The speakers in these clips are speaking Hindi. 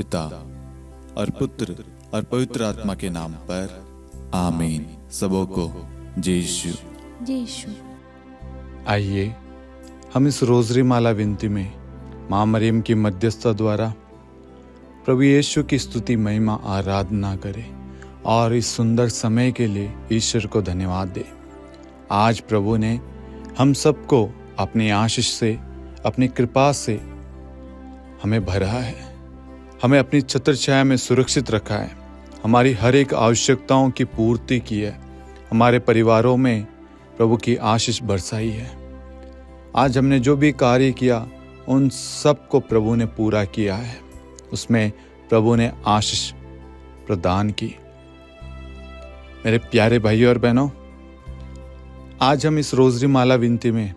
पिता और पुत्र और पवित्र आत्मा के नाम पर आमीन। सबों को जय यीशु। जय यीशु। आइए हम इस रोजरी माला विनती में माँ मरियम की मध्यस्थता द्वारा प्रभु यीशु की स्तुति, महिमा, आराधना करें और इस सुंदर समय के लिए ईश्वर को धन्यवाद दें। आज प्रभु ने हम सबको अपनी आशीष से, अपनी कृपा से हमें भरा है, हमें अपनी छत्र छाया में सुरक्षित रखा है, हमारी हर एक आवश्यकताओं की पूर्ति की है, हमारे परिवारों में प्रभु की आशीष बरसाई है। आज हमने जो भी कार्य किया उन सब को प्रभु ने पूरा किया है, उसमें प्रभु ने आशीष प्रदान की। मेरे प्यारे भाइयों और बहनों, आज हम इस रोजरी माला विनती में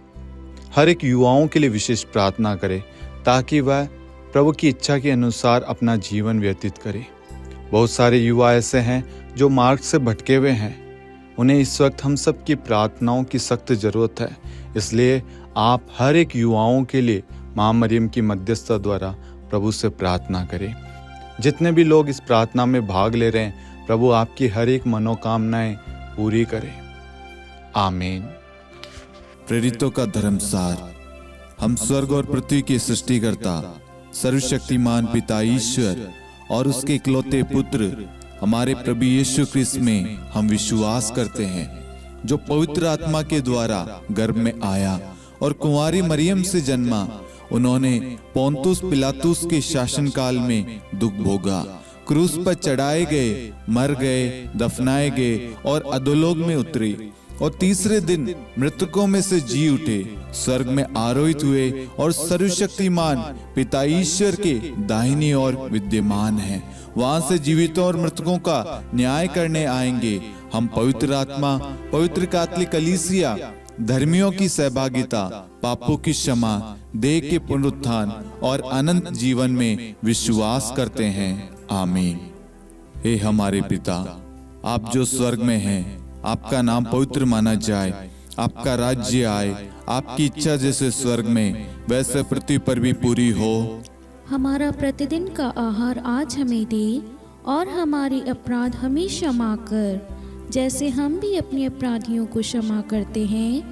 हर एक युवाओं के लिए विशेष प्रार्थना करें ताकि वह प्रभु की इच्छा के अनुसार अपना जीवन व्यतीत करें। बहुत सारे युवा ऐसे हैं जो मार्ग से भटके हुए हैं, उन्हें इस वक्त हम सब की प्रार्थनाओं की सख्त जरूरत है। इसलिए आप हर एक युवाओं के लिए माँ मरियम की मध्यस्थता द्वारा प्रभु से प्रार्थना करें। जितने भी लोग इस प्रार्थना में भाग ले रहे हैं, प्रभु आपकी हर एक मनोकामनाएं पूरी करें। आमीन। प्रेरितों का धर्मसार। हम स्वर्ग और पृथ्वी के सृष्टिकर्ता सर्वशक्तिमान पिता ईश्वर और उसके इकलौते पुत्र हमारे प्रभु यीशु क्रिस्त में हम विश्वास करते हैं, जो पवित्र आत्मा के द्वारा गर्भ में आया और कुंवारी मरियम से जन्मा। उन्होंने पोंतुस पिलातुस के शासनकाल में दुख भोगा, क्रूस पर चढ़ाए गए, मर गए, दफनाए गए और अधोलोक में उतरे और तीसरे दिन मृतकों में से जी उठे, स्वर्ग में आरोहित हुए और सर्वशक्तिमान पिता ईश्वर के दाहिनी ओर विद्यमान हैं। वहां से जीवितों और मृतकों का न्याय करने आएंगे। हम पवित्र आत्मा, पवित्र कैथोलिक कलीसिया, धर्मियों की सहभागिता, पापों की क्षमा, देह के पुनरुत्थान और अनंत जीवन में विश्वास करते हैं। आमीन। हे हमारे पिता, आप जो स्वर्ग में हैं, आपका नाम पवित्र माना जाए, आपका राज्य आए, आपकी इच्छा जैसे स्वर्ग में वैसे पृथ्वी पर भी पूरी हो। हमारा प्रतिदिन का आहार आज हमें दे और हमारे अपराध हमें क्षमा कर, जैसे हम भी अपने अपराधियों को क्षमा करते हैं,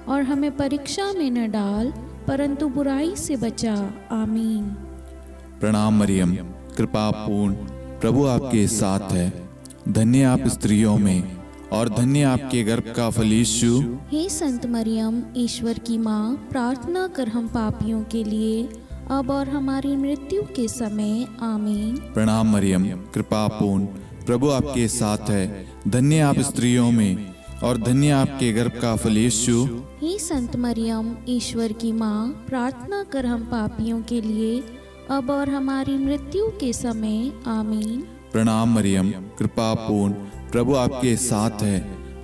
और हमें परीक्षा में न डाल परंतु बुराई से बचा। आमीन। प्रणाम मरियम, कृपा पूर्ण, प्रभु आपके साथ है। धन्य आप स्त्रियों में और धन्य आपके गर्भ का फल यीशु। हे संत मरियम, ईश्वर की माँ, प्रार्थना कर हम पापियों के लिए अब और हमारी मृत्यु के समय। आमीन। प्रणाम मरियम, कृपा पूर्ण, प्रभु आपके साथ है। धन्य आप स्त्रियों में और धन्य आपके गर्भ का फल यीशु। हे संत मरियम, ईश्वर की माँ, प्रार्थना कर हम पापियों के लिए अब और हमारी मृत्यु के समय। आमीन। प्रणाम मरियम, कृपा पूर्ण, प्रभु आपके साथ है।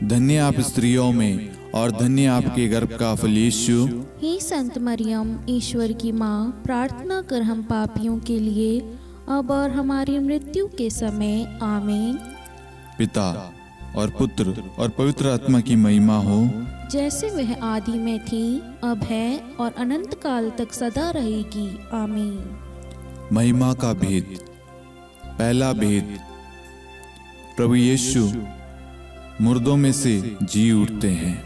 धन्य आप स्त्रियों में और धन्य आपके गर्भ का फल यीशु। हे संत मरियम, ईश्वर की माँ, प्रार्थना कर हम पापियों के लिए अब और हमारी मृत्यु के समय। आमीन। पिता और पुत्र और पवित्र आत्मा की महिमा हो, जैसे वह आदि में थी, अब है और अनंत काल तक सदा रहेगी। आमीन। महिमा का भेद। पहला भेद, प्रभु यीशु मुर्दों में से जी उठते हैं।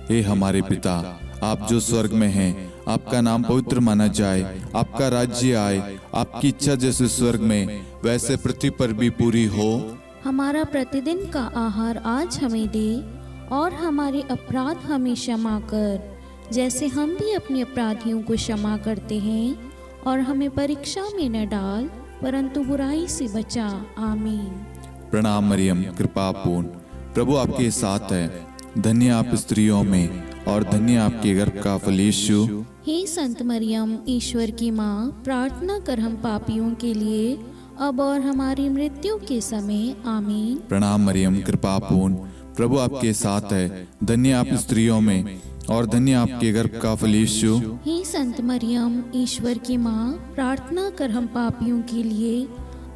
हे हमारे पिता, आप जो स्वर्ग में हैं, आपका नाम पवित्र माना जाए, आपका राज्य आए, आपकी इच्छा जैसे स्वर्ग में वैसे पृथ्वी पर भी पूरी हो। हमारा प्रतिदिन का आहार आज हमें दे और हमारे अपराध हमें क्षमा कर, जैसे हम भी अपने अपराधियों को क्षमा करते हैं, और हमें परीक्षा में न डाल परंतु बुराई से बचा। आमीन। प्रणाम मरियम, कृपा पूर्ण, प्रभु आपके साथ है। धन्य आप स्त्रियों में और धन्य आपके गर्भ का फल यीशु। हे संत मरियम, ईश्वर की माँ, प्रार्थना कर हम पापियों के लिए अब और हमारी मृत्यु के समय। आमीन। प्रणाम मरियम, कृपा पूर्ण, प्रभु आपके साथ है। धन्य आप स्त्रियों में और धन्य आपके गर्भ का फल यीशु। हे संत मरियम, ईश्वर की माँ, प्रार्थना कर हम पापियों के लिए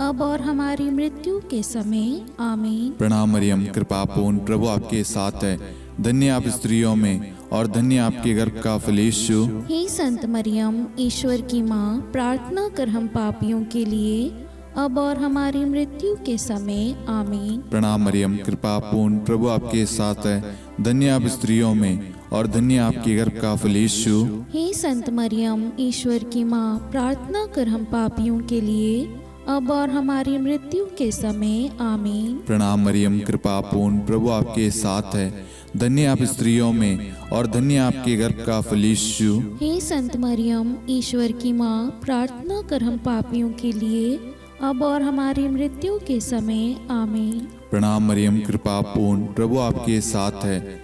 अब और हमारी मृत्यु के समय। आमीन। प्रणाम मरियम, कृपा पूर्ण, प्रभु आपके साथ है। धन्य आप स्त्रियों में और धन्य आपके गर्भ का फल यीशु। हे संत मरियम, ईश्वर की माँ, प्रार्थना कर हम पापियों के लिए, अब और हमारी मृत्यु के समय। आमीन। प्रणाम मरियम, कृपा पूर्ण, प्रभु आपके साथ है। धन्य आप स्त्रियों में और धन्य आपके गर्भ का फल यीशु। हे संत मरियम, ईश्वर की माँ, प्रार्थना कर हम पापियों के लिए, अब और हमारी मृत्यु के समय। आमीन। प्रणाम मरियम, कृपा पूर्ण, प्रभु आपके साथ है। धन्य आप स्त्रियों में और धन्य आपके गर्भ का फल यीशु। हे संत मरियम, ईश्वर की माँ, प्रार्थना कर हम पापियों के लिए, अब और हमारी मृत्यु के समय। आमीन। प्रणाम मरियम, कृपा पूर्ण, प्रभु आपके साथ है।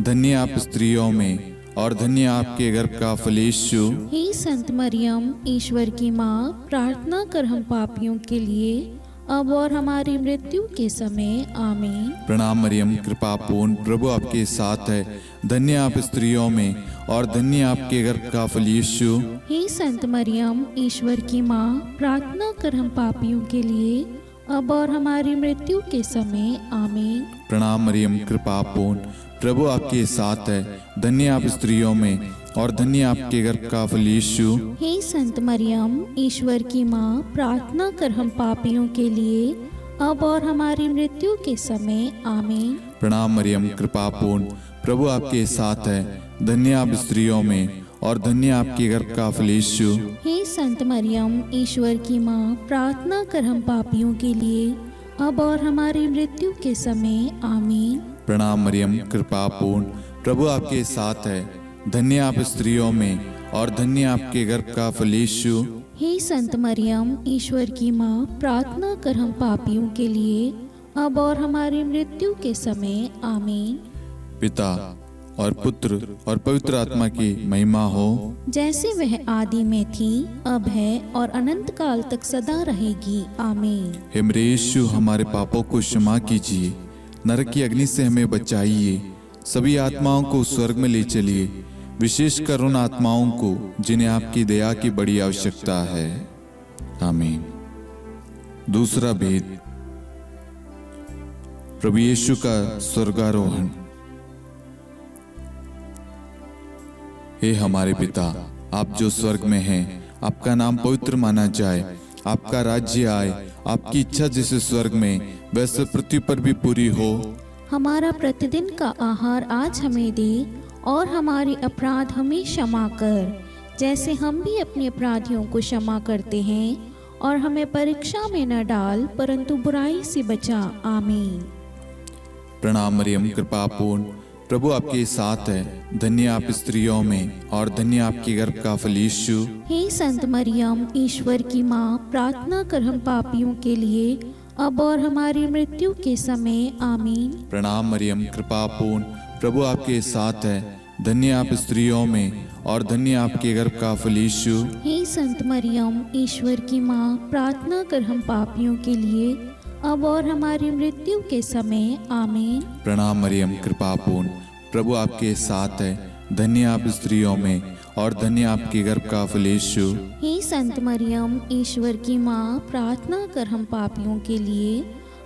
धन्य आप स्त्रियों में और धन्य आपके गर्भ का फल यीशु। हे संत मरियम, ईश्वर की माँ, प्रार्थना कर हम पापियों के लिए, अब और हमारी मृत्यु के समय। आमीन। प्रणाम मरियम, कृपा पूर्ण, प्रभु आपके साथ है। धन्य आप स्त्रियों में और धन्य आपके गर्भ का फल यीशु। हे संत मरियम, ईश्वर की माँ, प्रार्थना कर हम पापियों के लिए, अब और हमारी मृत्यु के समय। आमीन। प्रणाम मरियम, कृपा पूर्ण, प्रभु आपके साथ है। धन्य आप स्त्रियों में और धन्य आपके गर्भ का फल यीशु। हे संत मरियम, ईश्वर की माँ, प्रार्थना कर हम पापियों के लिए, अब और हमारी मृत्यु के समय। आमीन। प्रणाम मरियम, कृपा पूर्ण, प्रभु आपके साथ है। धन्य आप स्त्रियों में और धन्य आपके गर्भ का फल यीशु। हे संत मरियम, ईश्वर की माँ, प्रार्थना कर हम पापियों के लिए, अब और हमारी मृत्यु के समय। आमीन। प्रणाम मरियम, कृपा पूर्ण, प्रभु आपके साथ है। धन्य आप स्त्रियों में और धन्य आपके गर्भ का फल यीशु। हे संत मरियम, ईश्वर की माँ, प्रार्थना कर हम पापियों के लिए, अब और हमारी मृत्यु के समय। आमीन। पिता और पुत्र और पवित्र आत्मा की महिमा हो, जैसे वह आदि में थी, अब है और अनंत काल तक सदा रहेगी। आमीन। हे मेरे यीशु, हमारे पापों को क्षमा कीजिए, नरक की अग्नि से हमें बचाइए, सभी आत्माओं को स्वर्ग में ले चलिए, विशेषकर उन आत्माओं को जिन्हें आपकी दया की बड़ी आवश्यकता है। आमीन। दूसरा भेद, प्रभु यीशु का स्वर्गारोहण। हे हमारे पिता, आप जो स्वर्ग में हैं, आपका नाम पवित्र माना जाए, आपका राज्य आए, आपकी इच्छा जैसे स्वर्ग में वैसे पृथ्वी पर भी पूरी हो। हमारा प्रतिदिन का आहार आज हमें दे, और हमारे अपराध हमें क्षमा कर, जैसे हम भी अपने अपराधियों को क्षमा करते हैं, और हमें परीक्षा में न डाल, परंतु बुराई से बचा। आमीन। प्रणाम मरियम, कृपा पूर्ण, प्रभु आपके साथ है। धन्य आप स्त्रियों में और धन्य आपके गर्भ का फल यीशु। हे संत मरियम, ईश्वर की माँ, प्रार्थना कर हम पापियों के लिए, अब और हमारी मृत्यु के समय। आमीन। प्रणाम मरियम, कृपा पूर्ण, प्रभु आपके साथ है। धन्य आप स्त्रियों में और धन्य आपके गर्भ का फल यीशु। हे संत मरियम, ईश्वर की माँ, प्रार्थना कर हम पापियों के लिए, अब और हमारी मृत्यु के समय। आमीन। प्रणाम मरियम, कृपा पूर्ण, प्रभु आपके साथ है। धन्य आप स्त्रियों में और धन्य आपके गर्भ का फल यीशु। हे संत मरियम, ईश्वर की माँ, प्रार्थना कर हम पापियों के लिए,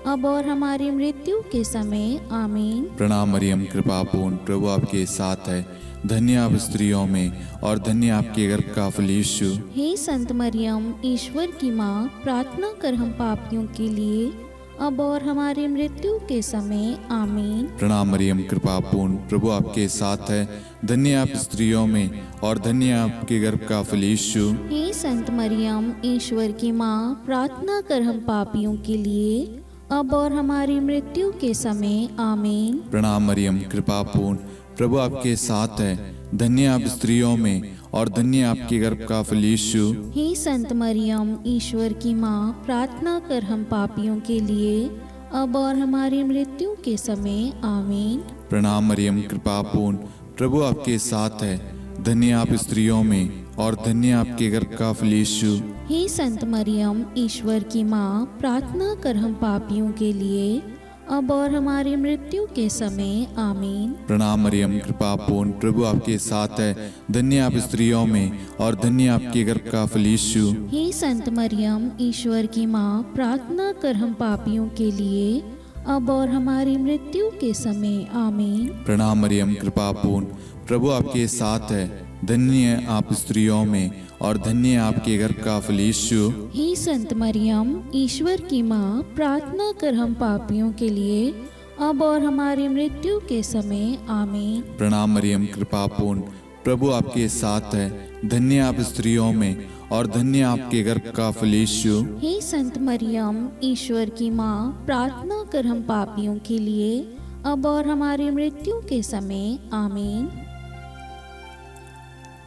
अब और हमारी मृत्यु के समय। आमीन। प्रणाम मरियम, कृपा पूर्ण, प्रभु आपके साथ है। धन्य आप स्त्रियों में और धन्य आपके गर्भ का फल यीशु। हे संत मरियम, ईश्वर की माँ, प्रार्थना कर हम पापियों के लिए, अब और हमारी मृत्यु के समय। आमीन। प्रणाम मरियम, कृपा पूर्ण, प्रभु आपके साथ है। धन्य आप स्त्रियों में और धन्य आपके गर्भ का फल यीशु। हे संत मरियम, ईश्वर की माँ, प्रार्थना कर हम पापियों के लिए, अब और हमारी मृत्यु के समय। आमीन। प्रणाम मरियम, कृपा पूर्ण, प्रभु आपके साथ है। धन्य आप स्त्रियों में और धन्य आपके गर्भ का फल यीशु। हे संत मरियम, ईश्वर की माँ, प्रार्थना कर हम पापियों के लिए, अब और हमारी मृत्यु के समय। आमीन। प्रणाम मरियम, कृपा पूर्ण, प्रभु आपके साथ है। धन्य आप स्त्रियों में और धन्य आपके गर्भ का फल यीशु। हे संत मरियम, ईश्वर की माँ, प्रार्थना कर हम पापियों के लिए, अब और हमारी मृत्यु के समय। आमीन। प्रणाम मरियम, कृपा पूर्ण, प्रभु आपके साथ है। धन्य आप स्त्रियों में और धन्य आपके गर्भ का फल यीशु। हे संत मरियम, ईश्वर की माँ, प्रार्थना कर हम पापियों के लिए, अब और हमारी मृत्यु के समय आमीन। प्रणाम मरियम, कृपा पूर्ण, प्रभु आपके साथ है। धन्य आप स्त्रियों में और धन्य आपके गर्भ का फल यीशु। हे संत मरियम, ईश्वर की माँ, प्रार्थना कर हम पापियों के लिए अब और हमारी मृत्यु के समय आमीन। प्रणाम मरियम, कृपा पूर्ण, प्रभु आपके साथ है। धन्य आप स्त्रियों में और धन्य आपके गर्भ का फल यीशु। हे संत मरियम, ईश्वर की माँ, प्रार्थना कर हम पापियों के लिए अब और हमारी मृत्यु के समय आमीन।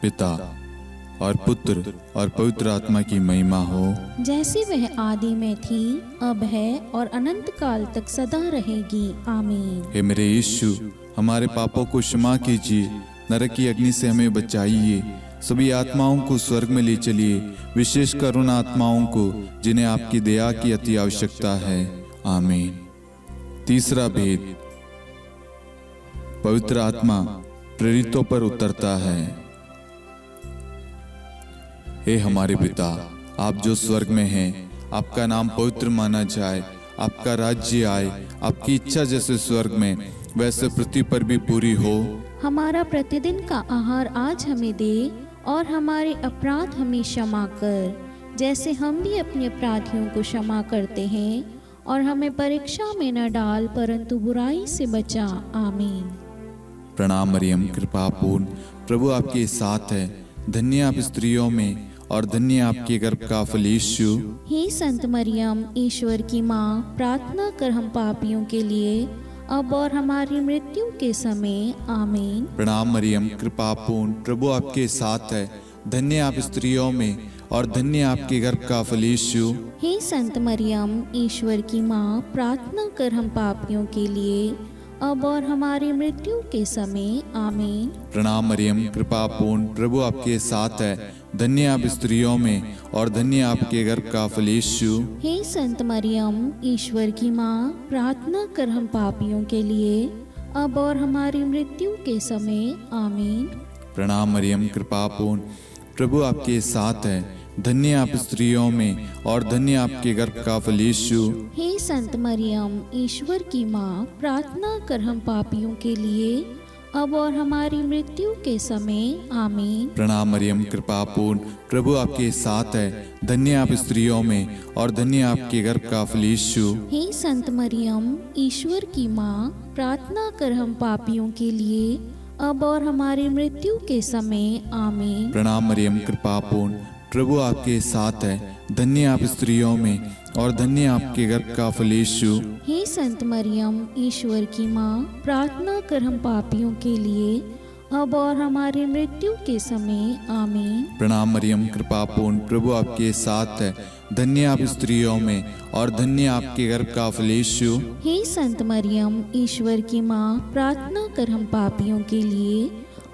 पिता और पुत्र और पवित्र आत्मा की महिमा हो, जैसे वह आदि में थी, अब है और अनंत काल तक सदा रहेगी आमीन। हे मेरे यीशु, हमारे पापों को क्षमा कीजिए, नरक की अग्नि से हमें बचाइए, सभी आत्माओं को स्वर्ग में ले चलिए, विशेषकर उन आत्माओं को जिन्हें आपकी दया की अति आवश्यकता है। आमीन। तीसरा भेद, पवित्र आत्मा प्रेरितों पर उतरता है। हे हमारे पिता, आप जो स्वर्ग में हैं, आपका नाम पवित्र माना जाए, आपका राज्य आए, आपकी इच्छा जैसे स्वर्ग में वैसे पृथ्वी पर भी पूरी हो। हमारा प्रतिदिन का आहार आज हमें दे और हमारे अपराध हमें क्षमा कर, जैसे हम भी अपने अपराधियों को क्षमा करते हैं, और हमें परीक्षा में न डाल परंतु बुराई से बचा। आमीन। प्रणाम मरियम, कृपा पूर्ण, प्रभु आपके साथ है। धन्य आप स्त्रियों में और धन्य आपके गर्भ का फल यीशु। हे संत मरियम, ईश्वर की माँ, प्रार्थना कर हम पापियों के लिए अब और हमारी मृत्यु के समय आमीन। प्रणाम मरियम, कृपा पूर्ण, प्रभु आपके साथ है। धन्य आप स्त्रियों में और धन्य आपके गर्भ का फल यीशु। हे संत मरियम, ईश्वर की माँ, प्रार्थना कर हम पापियों के लिए अब और हमारी मृत्यु के समय आमीन। प्रणाम मरियम, कृपा पूर्ण, प्रभु आपके साथ है। धन्य आप स्त्रियों में और धन्य आपके गर्भ का फल यीशु। हे संत मरियम, ईश्वर की माँ, प्रार्थना कर हम पापियों के लिए अब और हमारी मृत्यु के समय आमीन। प्रणाम मरियम, कृपा पूर्ण, प्रभु आपके साथ है। धन्य आप स्त्रियों में और धन्य आपके गर्भ का फल यीशु। हे संत मरियम, ईश्वर की माँ, प्रार्थना कर हम पापियों के लिए अब और हमारी मृत्यु के समय आमीन। प्रणाम मरियम, कृपा पूर्ण, प्रभु आपके साथ है। धन्य आप स्त्रियों में और धन्य आपके गर्भ का फल यीशु। हे संत मरियम, ईश्वर की माँ, प्रार्थना कर हम पापियों के लिए अब और हमारी मृत्यु के समय आमीन। प्रणाम मरियम, कृपा पूर्ण, प्रभु आपके साथ है। धन्य आप स्त्रियों में और धन्य आपके गर्भ का फल यीशु। हे संत मरियम, ईश्वर की माँ, प्रार्थना कर हम पापियों के लिए अब और हमारी मृत्यु के समय आमीन। प्रणाम मरियम, कृपा पूर्ण, प्रभु आपके साथ है। धन्य आप स्त्रियों में और धन्य आपके गर्भ का फल यीशु। हे संत मरियम, ईश्वर की माँ, प्रार्थना कर हम पापियों के लिए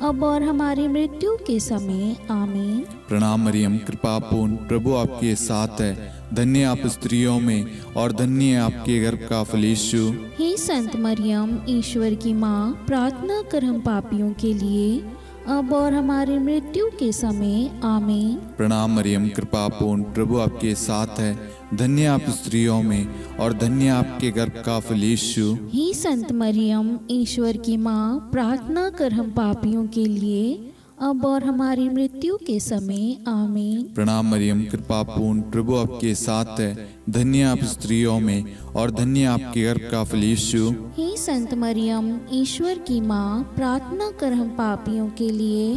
अब और हमारी मृत्यु के समय आमीन। प्रणाम मरियम, कृपा पूर्ण, प्रभु आपके साथ है। धन्य आप स्त्रियों में और धन्य आपके गर्भ का फल यीशु। हे संत मरियम, ईश्वर की माँ, प्रार्थना कर हम पापियों के लिए अब और हमारी मृत्यु के समय आमीन। प्रणाम मरियम, कृपा पूर्ण, प्रभु आपके साथ है। धन्य आप स्त्रियों में और धन्य आपके गर्भ का फल यीशु। हे संत मरियम, ईश्वर की माँ, प्रार्थना कर हम पापियों के लिए अब और हमारी मृत्यु के समय आमीन। प्रणाम मरियम, कृपा पूर्ण, प्रभु आपके साथ है। धन्य आप स्त्रियों में और धन्य आपके गर्भ का फल यीशु। हे संत मरियम, ईश्वर की माँ, प्रार्थना कर हम पापियों के लिए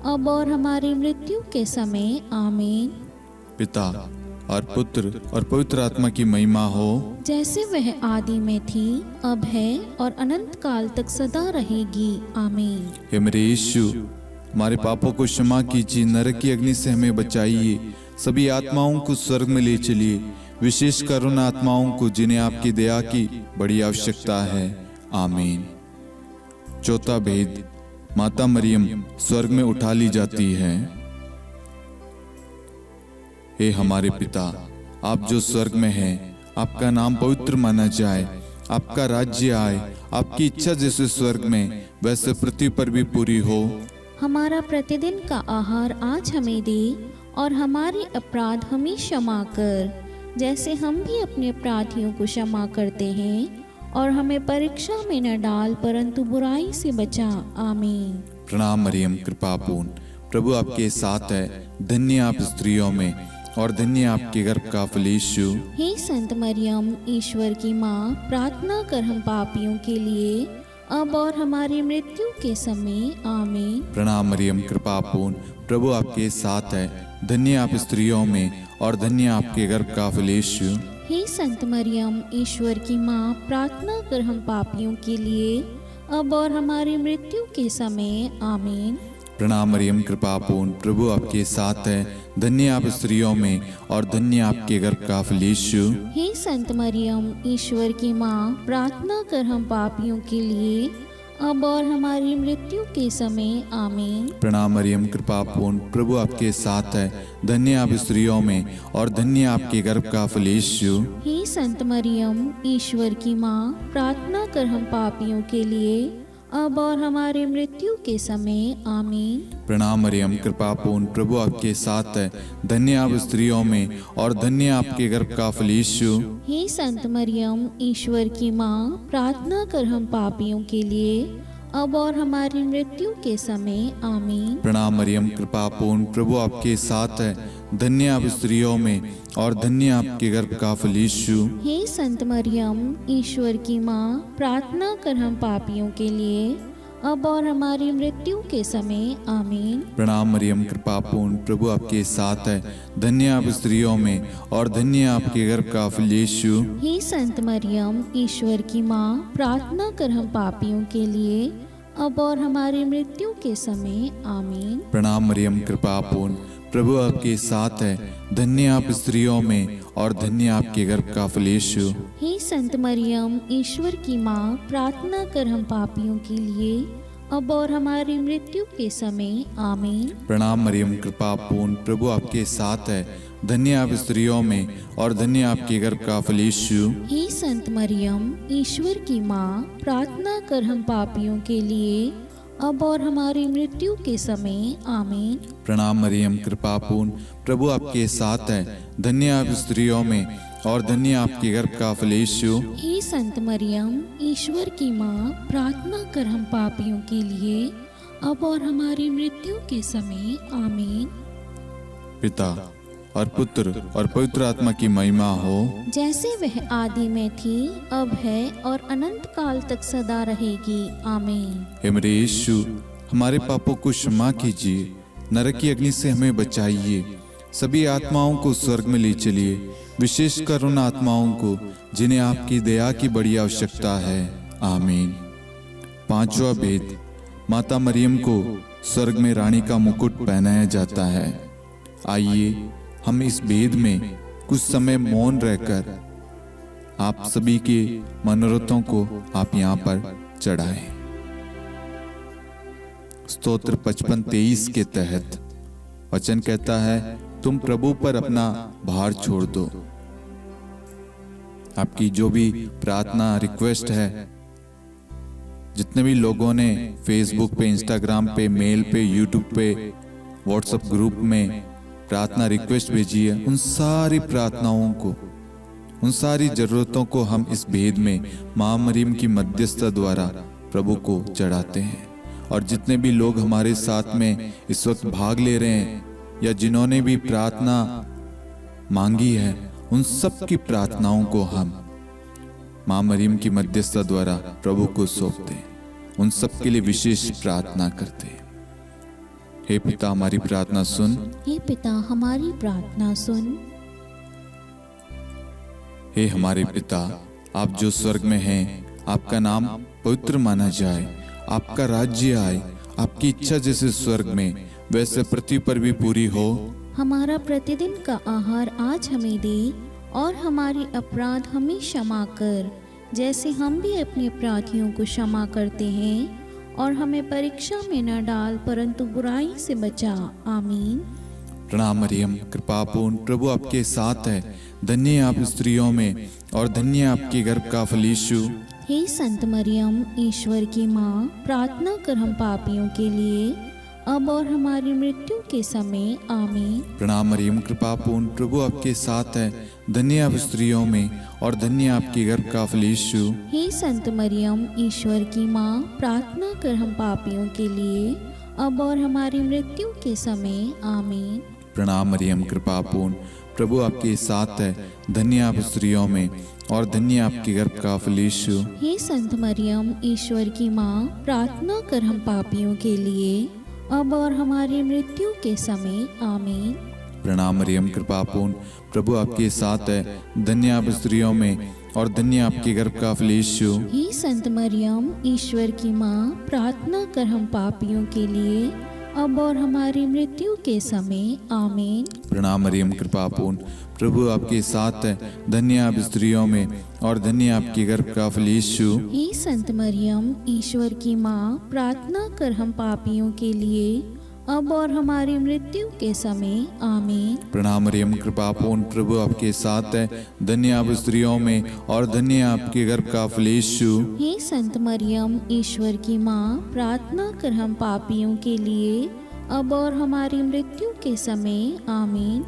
अब और हमारी मृत्यु के समय आमीन। पिता और पुत्र और पवित्र आत्मा की महिमा हो, जैसे वह आदि में थी, अब है और अनंत काल तक सदा रहेगी आमीन। हे मेरे यीशु, हमारे पापों को क्षमा कीजिए, नरक की अग्नि से हमें बचाइए, सभी आत्माओं को स्वर्ग में ले चलिए, विशेषकर उन आत्माओं को जिन्हें आपकी दया की बड़ी आवश्यकता है। आमीन। चौथा भेद, माता मरियम स्वर्ग में उठा ली जाती है। हे हमारे पिता, आप जो स्वर्ग में हैं, आपका नाम पवित्र माना जाए, आपका राज्य आए, आपकी इच्छा जैसे स्वर्ग में वैसे पृथ्वी पर भी पूरी हो। हमारा प्रतिदिन का आहार आज हमें दे और हमारे अपराध हमें क्षमा कर, जैसे हम भी अपने अपराधियों को क्षमा करते हैं, और हमें परीक्षा में न डाल परंतु बुराई से बचा। आमीन। प्रणाम मरियम, कृपा पूर्ण, प्रभु आपके साथ है। धन्य आप स्त्रियों में और धन्य आपके गर्भ का फल यीशु। हे संत मरियम, ईश्वर की माँ, प्रार्थना कर हम पापियों के लिए अब और हमारी मृत्यु के समय। आमीन। प्रणाम मरियम, कृपा पूर्ण, प्रभु आपके साथ है। धन्य आप स्त्रियों में और धन्य आपके गर्भ का फल यीशु। हे संत मरियम, ईश्वर की माँ, प्रार्थना कर हम पापियों के लिए अब और हमारी मृत्यु के समय। आमीन। प्रणाम मरियम, कृपा पूर्ण, प्रभु आपके साथ है। धन्य आप स्त्रियों में और धन्य आपके गर्भ का फल यीशु। हे संत मरियम, ईश्वर की माँ, प्रार्थना कर हम पापियों के लिए अब और हमारी मृत्यु के समय। आमीन। प्रणाम मरियम, कृपा पूर्ण, प्रभु आपके साथ है। धन्य आप स्त्रियों में और धन्य आपके गर्भ का फल यीशु। हे संत मरियम, ईश्वर की माँ, प्रार्थना कर हम पापियों के लिए अब और हमारी मृत्यु के समय। आमीन। प्रणाम मरियम, कृपा पूर्ण, प्रभु आपके साथ है। धन्य आप स्त्रियों में और धन्य आपके गर्भ का फल यीशु। हे संत मरियम, ईश्वर की माँ, प्रार्थना कर हम पापियों के लिए अब और हमारी मृत्यु के समय। आमीन। प्रणाम मरियम, कृपा पूर्ण, प्रभु आपके साथ है। धन्य आप स्त्रियों में और धन्य आपके गर्भ का फल यीशु। हे संत मरियम, ईश्वर की माँ, प्रार्थना कर हम पापियों के लिए अब और हमारी मृत्यु के समय। आमीन। प्रणाम मरियम, कृपा पूर्ण, प्रभु आपके साथ है। धन्य आप स्त्रियों में और धन्य आपके गर्भ का फल यीशु। हे संत मरियम, ईश्वर की माँ, प्रार्थना कर हम पापियों के लिए अब और हमारी मृत्यु के समय। आमीन। प्रणाम मरियम, कृपा पूर्ण, प्रभु आपके साथ है। धन्य आप स्त्रियों में और धन्य आपके गर्भ का फल यीशु। हे संत मरियम, ईश्वर की माँ, प्रार्थना कर हम पापियों के लिए अब और हमारी मृत्यु के समय। आमीन। प्रणाम मरियम, कृपा पूर्ण, प्रभु आपके साथ है। धन्य आप स्त्रियों में और धन्य आपके गर्भ का फल यीशु। हे संत मरियम, ईश्वर की माँ, प्रार्थना कर हम पापियों के लिए अब और हमारी मृत्यु के समय। आमीन। प्रणाम मरियम, कृपा पूर्ण, प्रभु आपके साथ है। धन्य आप स्त्रियों में और धन्य आपके गर्भ का फल यीशु। हे संत मरियम, ईश्वर की माँ, प्रार्थना कर हम पापियों के लिए अब और हमारी मृत्यु के समय। आमीन। पिता और पुत्र और पवित्र आत्मा की महिमा हो, जैसे वह आदि में थी, अब है और अनंत काल तक सदा रहेगी। आमीन। हे मेरे यीशु, हमारे पापों को क्षमा कीजिए, नरक की अग्नि से हमें बचाइए, सभी आत्माओं को स्वर्ग में ले चलिए, विशेषकर उन आत्माओं को जिन्हें आपकी दया की बड़ी आवश्यकता है। आमीन। पांचवा भेद, माता मरियम को स्वर्ग में रानी का मुकुट पहनाया जाता है। आइए हम इस भेद में कुछ समय मौन रहकर आप सभी के मनोरथों को आप यहाँ पर चढ़ाएं। स्तोत्र 55-23 के तहत वचन कहता है, तुम प्रभु पर अपना भार छोड़ दो। आपकी जो भी प्रार्थना रिक्वेस्ट है, जितने भी लोगों ने फेसबुक पे, इंस्टाग्राम पे, मेल पे, यूट्यूब पे, व्हाट्सएप ग्रुप में प्रार्थना रिक्वेस्ट भेजी है, उन सारी प्रार्थनाओं को, उन सारी जरूरतों को हम इस भेद में मां मरियम की मध्यस्थता द्वारा प्रभु को चढ़ाते हैं। और जितने भी लोग हमारे साथ में इस वक्त भाग ले रहे हैं या जिन्होंने भी प्रार्थना मांगी है, उन सब की प्रार्थनाओं को हम मां मरियम की मध्यस्थता द्वारा प्रभु को सौंपते हैं, उन सब के लिए विशेष प्रार्थना करते हैं। हे पिता, हमारी प्रार्थना सुन। हे पिता, हमारी प्रार्थना सुन। हे हमारे पिता, आप जो स्वर्ग में हैं, आपका नाम पवित्र माना जाए, आपका राज्य आए, आपकी इच्छा जैसे स्वर्ग में वैसे पृथ्वी पर भी पूरी हो। हमारा प्रतिदिन का आहार आज हमें दे और हमारी अपराध हमें क्षमा कर, जैसे हम भी अपने अपराधियों को क्षमा करते हैं, और हमें परीक्षा में न डाल परंतु बुराई से बचा। आमीन। प्रणाम मरियम, कृपा पूर्ण, प्रभु आपके साथ है। धन्य आप स्त्रियों में और धन्य आपके गर्भ का फल यीशु। हे संत मरियम, ईश्वर की माँ, प्रार्थना कर हम पापियों के लिए अब और हमारी मृत्यु के समय। आमीन। प्रणाम मरियम, कृपा पूर्ण, प्रभु आपके साथ है। धन्य आप स्त्रियों में और धन्य आपके गर्भ का फल यीशु। हे संत मरियम, ईश्वर की माँ, प्रार्थना कर हम पापियों के लिए, अब और हमारी मृत्यु के समय। आमीन। प्रणाम मरियम, कृपा पूर्ण, प्रभु आपके साथ है। धन्य आप स्त्रियों में और धन्य आपके गर्भ का फल यीशु। हे संत मरियम, ईश्वर की माँ, प्रार्थना कर हम पापियों के लिए, अब और हमारी मृत्यु के समय। आमीन। प्रणाम मरियम, कृपा पूर्ण, प्रभु आपके साथ है। धन्य आप स्त्रियों में और धन्य आपके गर्भ का फल यीशु। हे संत मरियम, ईश्वर की माँ, प्रार्थना कर हम पापियों के लिए, अब और हमारी मृत्यु के समय। आमीन। प्रणाम मरियम, कृपा पूर्ण, प्रभु आपके साथ है। धन्य आप स्त्रियों में और धन्य आपके गर्भ का फल यीशु। हे संत मरियम, ईश्वर की माँ, प्रार्थना कर हम पापियों के लिए, अब और हमारी मृत्यु के समय। आमीन। प्रणाम मरियम, कृपा पूर्ण, प्रभु आपके साथ है। धन्य आप स्त्रियों में और धन्य आपके गर्भ का फल यीशु। हे संत मरियम, ईश्वर की माँ, प्रार्थना कर हम पापियों के लिए, अब और हमारी मृत्यु के समय। आमीन।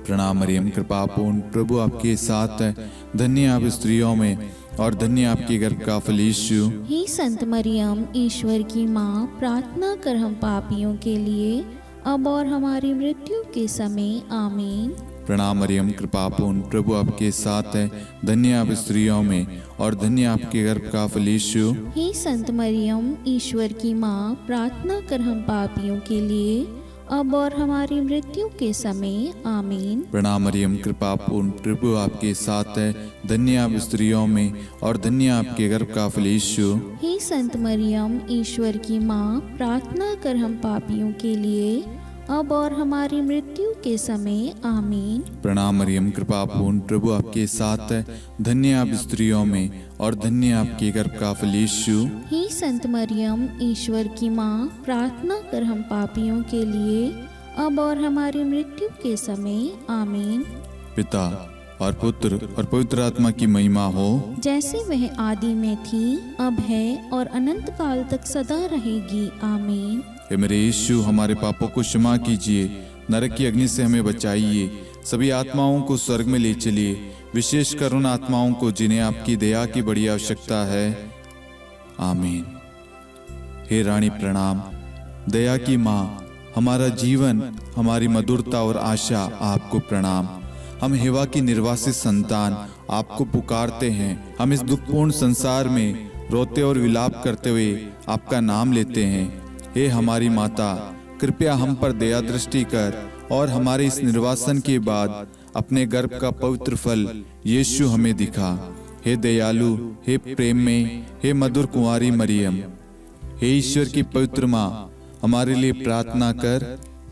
प्रणाम मरियम, कृपा पूर्ण, प्रभु आपके साथ है। धन्य आप स्त्रियों में और धन्य आपके गर्भ का फल यीशु। हे संत मरियम, ईश्वर की माँ, प्रार्थना कर हम पापियों के लिए, अब और हमारी मृत्यु के समय। आमीन। प्रणाम मरियम, कृपा पूर्ण, प्रभु आपके साथ है। धन्य आप स्त्रियों में और धन्य आपके गर्भ का फल यीशु। हे संत मरियम, ईश्वर की माँ, प्रार्थना कर हम पापियों के लिए, अब और हमारी मृत्यु के समय। आमीन। प्रणाम मरियम, कृपा पूर्ण, प्रभु आपके साथ है। धन्य आप स्त्रियों में और धन्य आपके गर्भ का फल यीशु। हे संत मरियम, ईश्वर की माँ, प्रार्थना कर हम पापियों के लिए, अब और हमारी मृत्यु के समय। आमीन। प्रणाम मरियम, कृपा पूर्ण, प्रभु आपके साथ है। धन्य आप स्त्रियों में और धन्य आपके गर्भ का फल यीशु। हे संत मरियम, ईश्वर की माँ, प्रार्थना कर हम पापियों के लिए, अब और हमारी मृत्यु के समय। आमीन। पिता और पुत्र और पवित्र आत्मा की महिमा हो, जैसे वह आदि में थी, अब है और अनंत काल तक सदा रहेगी। आमीन। हे मेरे यीशु, हमारे पापों को क्षमा कीजिए, नरक की अग्नि से हमें बचाइए, सभी आत्माओं को स्वर्ग में ले चलिए, विशेषकर उन आत्माओं को जिन्हें आपकी दया की बड़ी आवश्यकता है। आमीन। हे रानी प्रणाम, दया की माँ, हमारा जीवन, हमारी मधुरता और आशा आपको प्रणाम। हम हेवा की निर्वासित संतान आपको पुकारते हैं। हम इस दुखपूर्ण संसार में रोते और विलाप करते हुए आपका नाम लेते हैं। हे हमारी माता, कृपया हम पर दया दृष्टि कर और हमारे इस निर्वासन के बाद अपने गर्भ का पवित्र फल यीशु हमें दिखा। हे दयालु, हे प्रेम में, हे मधुर कुंवारी मरियम, हे ईश्वर की पवित्र माँ, हमारे लिए प्रार्थना कर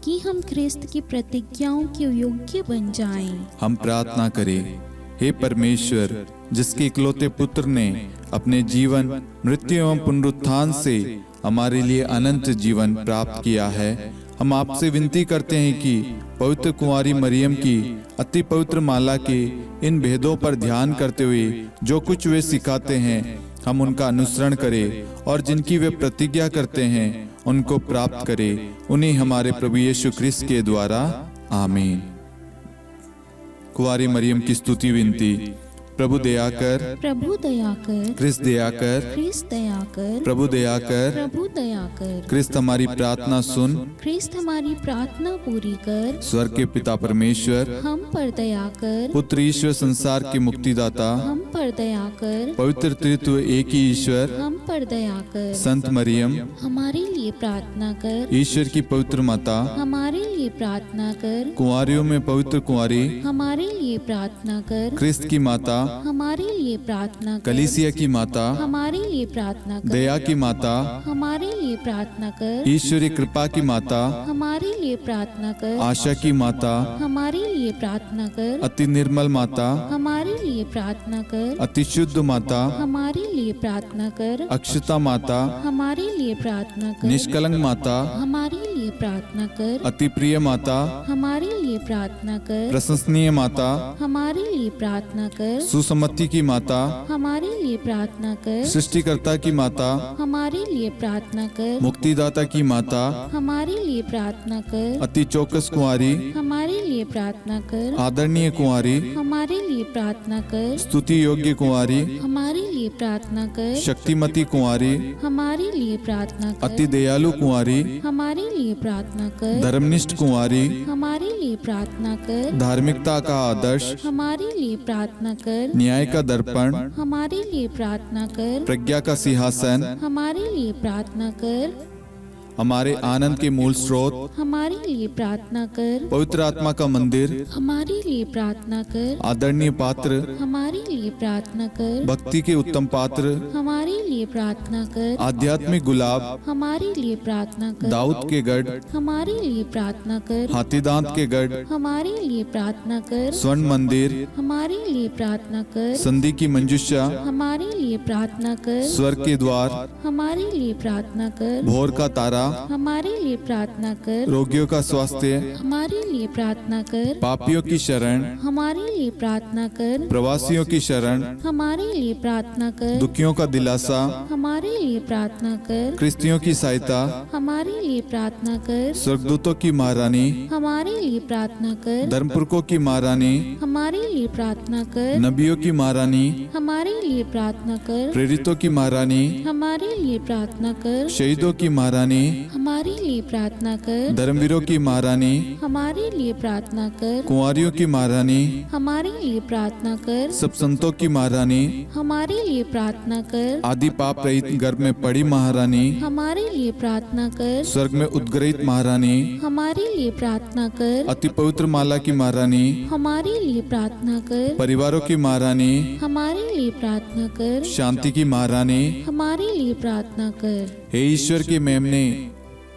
कि हम ख्रिस्त की प्रतिज्ञाओं के योग्य बन जाएं। हम प्रार्थना करें। हे परमेश्वर, जिसके इकलौते पुत्र ने अपने जीवन, मृत्यु एवं पुनरुत्थान से हमारे लिए अनंत जीवन प्राप्त किया है, हम आपसे विनती करते हैं कि पवित्र कुंवारी मरियम की अति पवित्र माला के इन भेदों पर ध्यान करते हुए जो कुछ वे सिखाते हैं, हम उनका अनुसरण करें और जिनकी वे प्रतिज्ञा करते हैं उनको प्राप्त करें। उन्हीं हमारे प्रभु यीशु ख्रिस्त के द्वारा। आमीन। कुंवारी मरियम की स्तुति विनती। प्रभु दया कर, प्रभु दया कर, ख्रिस्त दया कर, ख्रिस्त दया कर, प्रभु दया कर, प्रभु दया कर, ख्रिस्त हमारी प्रार्थना सुन, ख्रिस्त हमारी प्रार्थना पूरी कर, स्वर्ग के पिता परमेश्वर, हम पर दया कर, पुत्र ईश्वर संसार के मुक्तिदाता, हम पर दया कर, पवित्र त्रित्व एक ही ईश्वर, हम पर दया कर, संत मरियम, हमारे लिए प्रार्थना कर, ईश्वर की पवित्र माता, हमारे लिए प्रार्थना कर, कुंवारियों में पवित्र कुंवारी, हमारे लिए प्रार्थना कर, ख्रिस्त की माता, हमारे लिए प्रार्थना कर, कलीसिया की माता, हमारे लिए प्रार्थना कर, दया की माता, हमारे लिए प्रार्थना कर, ईश्वरी कृपा की माता, हमारे लिए प्रार्थना कर, आशा की माता, हमारे लिए प्रार्थना कर, अति निर्मल माता, हमारे लिए प्रार्थना कर, अति शुद्ध माता, हमारे लिए प्रार्थना कर, अक्षता माता, हमारे लिए प्रार्थना कर, निष्कलंक माता, हमारे लिए प्रार्थना कर। अति प्रिय माता, हमारे लिए प्रार्थना कर। प्रशंसनीय माता, हमारे लिए प्रार्थना कर। सुसम्मति की माता, हमारे लिए प्रार्थना कर। सृष्टिकर्ता की माता, हमारे लिए प्रार्थना कर। मुक्तिदाता की माता, हमारे लिए प्रार्थना कर। अति चौकस कुंवारी, हमारे लिए प्रार्थना कर। आदरणीय कुंवारी, हमारे लिए प्रार्थना कर। स्तुति योग्य कुंवारी, हमारे लिए प्रार्थना कर। शक्तिमती कुंवारी, हमारे लिए प्रार्थना कर। अति दयालु कुंवारी, हमारे लिए प्रार्थना कर। धर्मनिष्ठ कुंवारी, हमारे लिए प्रार्थना कर। धार्मिकता का आदर्श, हमारे लिए प्रार्थना कर। न्याय का दर्पण, हमारे लिए प्रार्थना कर। प्रज्ञा का सिंहासन, हमारे लिए प्रार्थना कर। हमारे आनंद के मूल स्रोत, हमारे लिए प्रार्थना कर। पवित्र आत्मा का मंदिर, हमारे लिए प्रार्थना कर। आदरणीय पात्र, हमारे लिए प्रार्थना कर। भक्ति के उत्तम पात्र, हमारे लिए प्रार्थना कर। आध्यात्मिक गुलाब, हमारे लिए प्रार्थना कर। दाऊद के गढ़, हमारे लिए प्रार्थना कर। हाथीदांत के गढ़, हमारे लिए प्रार्थना कर। स्वर्ण मंदिर, हमारे लिए प्रार्थना कर। संधि की मंजुषा, हमारे लिए प्रार्थना कर। स्वर्ग के द्वार, हमारे लिए प्रार्थना कर। भोर का तारा, हमारे लिए प्रार्थना कर। रोगियों का स्वास्थ्य, हमारे लिए प्रार्थना कर। पापियों की शरण, हमारे लिए प्रार्थना कर। प्रवासियों की शरण, हमारे लिए प्रार्थना कर। दुखियों का दिलासा, हमारे लिए प्रार्थना कर। क्रिस्तियों की सहायता, हमारे लिए प्रार्थना कर। स्वर्गदूतों की महारानी, हमारे लिए प्रार्थना कर। धर्मपुरखों की महारानी, हमारे लिए प्रार्थना कर। नबियों की महारानी, हमारे लिए प्रार्थना कर। प्रेरितों की महारानी, हमारे लिए प्रार्थना कर। शहीदों की महारानी, हमारे लिए प्रार्थना कर। धर्मवीरों की महारानी, हमारे लिए प्रार्थना कर। कुंवारियों की महारानी, हमारे लिए प्रार्थना कर। सब संतों की महारानी, हमारे लिए प्रार्थना कर। आदि पाप रहित गर्भ में पड़ी महारानी, हमारे लिए प्रार्थना कर। स्वर्ग में उद्ग्रहित महारानी, हमारे लिए प्रार्थना कर। अति पवित्र माला की महारानी, हमारे लिए प्रार्थना कर। परिवारों की महारानी, हमारे लिए प्रार्थना कर। शांति की महारानी, हमारे लिए प्रार्थना कर। हे ईश्वर के मेमने,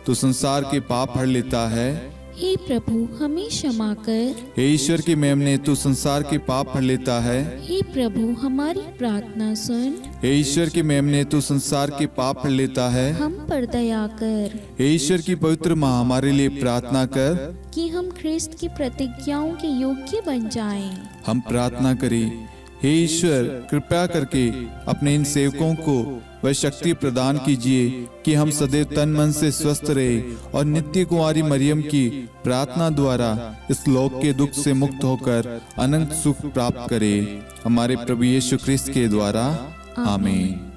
तू संसार के पाप हर लेता है। हे प्रभु हमें क्षमा कर। हे ईश्वर के मेमने, तू संसार के पाप हर लेता है। हे प्रभु हमारी प्रार्थना सुन। हे ईश्वर के मेमने, तू संसार के पाप हर लेता है। हम पर दया कर हे ईश्वर की पवित्र माँ, हमारे लिए प्रार्थना कर। कि हम ख्रिस्त की प्रतिज्ञाओं के योग्य बन जाएं। हम प्रार्थना करें, हे ईश्वर कृपया करके अपने इन सेवकों को वह शक्ति प्रदान कीजिए कि हम सदैव तन मन से स्वस्थ रहे और नित्य कुंवारी मरियम की प्रार्थना द्वारा इस लोक के दुख से मुक्त होकर अनंत सुख प्राप्त करें। हमारे प्रभु यीशु ख्रिस्त के द्वारा आमीन।